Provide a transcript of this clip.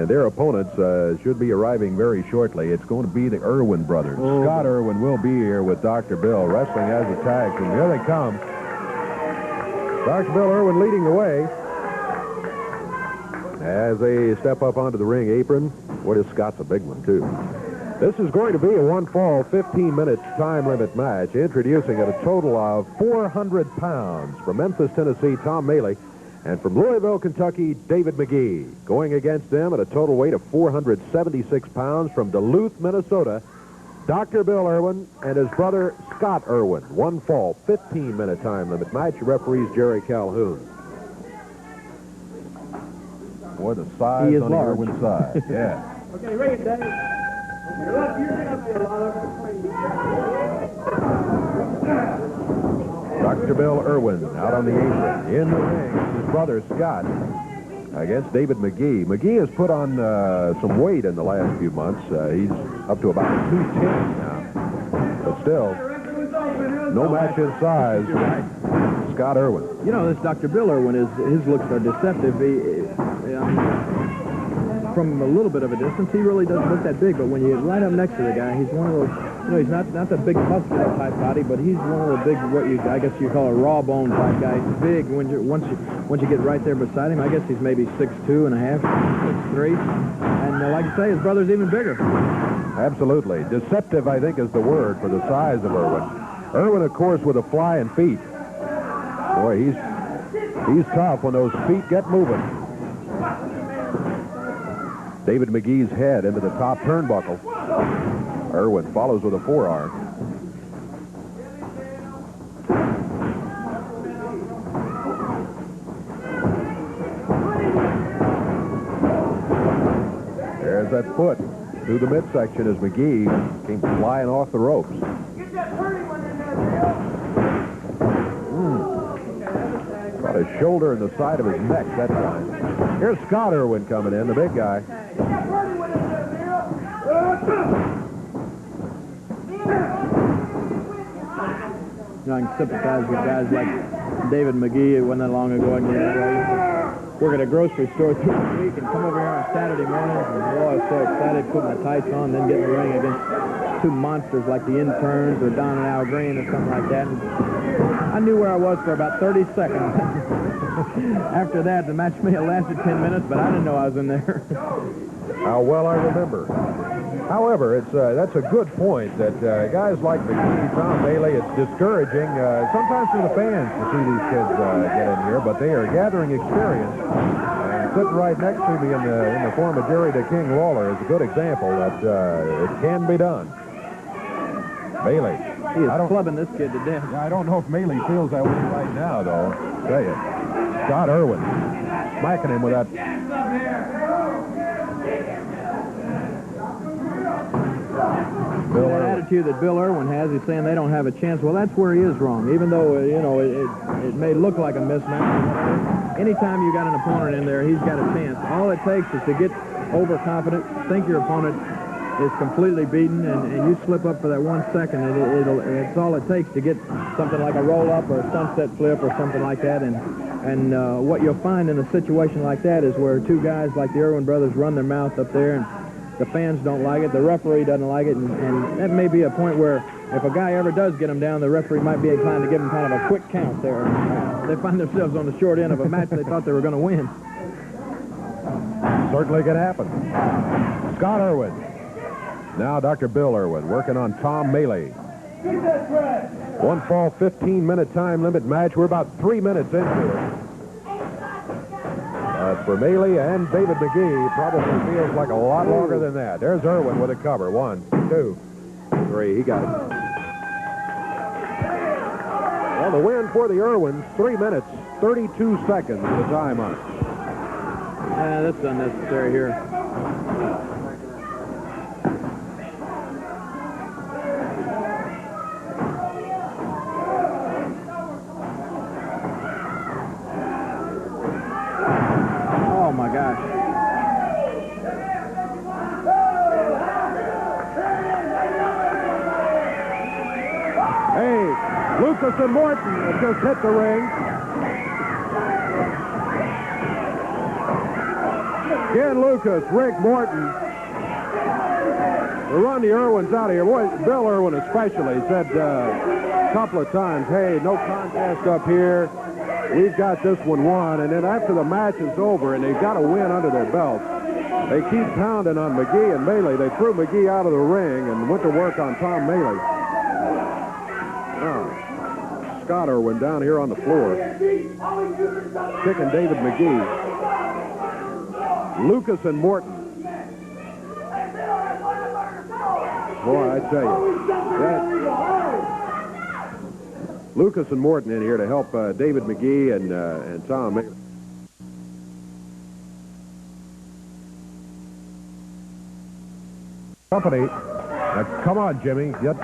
And their opponents should be arriving very shortly. It's going to be the Irwin brothers. Oh. Scott Irwin will be here with Dr. Bill wrestling as a tag team. Here they come. Dr. Bill Irwin leading the way. As they step up onto the ring apron. What is Scott's a big one, too. This is going to be a one-fall, 15-minute time limit match. Introducing at a total of 400 pounds from Memphis, Tennessee, Tom Maley. And from Louisville, Kentucky, David McGee. Going against them at a total weight of 476 pounds from Duluth, Minnesota, Dr. Bill Irwin and his brother Scott Irwin. One fall, 15-minute time limit match. Referees Jerry Calhoun. Boy, the size on the Irwin side. Yeah. Okay, ring it, Dave. You're up there, Dr. Bill Irwin out on the apron. In the ring, his brother Scott against David McGee. McGee has put on some weight in the last few months. He's up to about 210 now. But still, no match his size. Scott Irwin. You know, this Dr. Bill Irwin, his looks are deceptive. From a little bit of a distance, he really doesn't look that big, but when you get right up next to the guy, he's one of those, you know, he's not the big muscular type body, but he's one of the big, I guess you call a raw bone type guy. He's big. Once you get right there beside him, I guess he's maybe 6'2 and a half, 6'3. And like you say, his brother's even bigger. Absolutely. Deceptive, I think, is the word for the size of Irwin. Irwin, of course, with the flying feet. Boy, he's tough when those feet get moving. David McGee's head into the top turnbuckle. Irwin follows with a forearm. There's that foot through the midsection as McGee came flying off the ropes. Get that pretty one in there, Caught his shoulder in the side of his neck that time. Here's Scott Irwin coming in, the big guy. You know, I can sympathize with guys like David McGee. It wasn't that long ago. I used to work at a grocery store through the week and come over here on Saturday mornings. And boy, I was so excited, put my tights on, then get in the ring against two monsters like the Interns or Don and Al Green or something like that. And I knew where I was for about 30 seconds. After that, the match may have lasted 10 minutes, but I didn't know I was in there. How well I remember. However, that's a good point that guys like McGee, Tom Maley, it's discouraging sometimes for the fans to see these kids get in here, but they are gathering experience. And sitting right next to me in the form of Jerry the King Lawler is a good example that it can be done. Maley. He is clubbing this kid to death. I don't know if Maley feels that way right now, though. I'll tell you. Scott Irwin smacking him with that. That attitude that Bill Irwin has, he's saying they don't have a chance. Well, that's where he is wrong. Even though, you know, it may look like a mismatch. Anytime you got an opponent in there, he's got a chance. All it takes is to get overconfident, think your opponent is completely beaten, and you slip up for that 1 second, and it's all it takes to get something like a roll-up or a sunset flip or something like that. And what you'll find in a situation like that is where two guys like the Irwin brothers run their mouth up there, and the fans don't like it, the referee doesn't like it, and that may be a point where if a guy ever does get him down, the referee might be inclined to give him kind of a quick count there. They find themselves on the short end of a match they thought they were going to win. Certainly can happen. Scott Irwin. Now Dr. Bill Irwin working on Tom Maley. One fall, 15-minute time limit match. We're about 3 minutes into it. For Maley and David McGee, probably feels like a lot longer than that. There's Irwin with a cover. 1, 2, 3. He got it. Well, the win for the Irwins, 3 minutes, 32 seconds the time on it. That's unnecessary here. Oh, my gosh. Hey, Lucas and Morton have just hit the ring. Ken Lucas, Rick Morton. We run the Irwins out of here. Boy, Bill Irwin especially said a couple of times, hey, no contest up here. We've got this one won. And then after the match is over and they've got a win under their belts, they keep pounding on McGee and Maley. They threw McGee out of the ring and went to work on Tom Maley. Now, Scott Irwin down here on the floor, kicking David McGee. Lucas and Morton. Boy, I tell you, Lucas and Morton in here to help David McGee and Tom Maley. Company. Come on, Jimmy. Get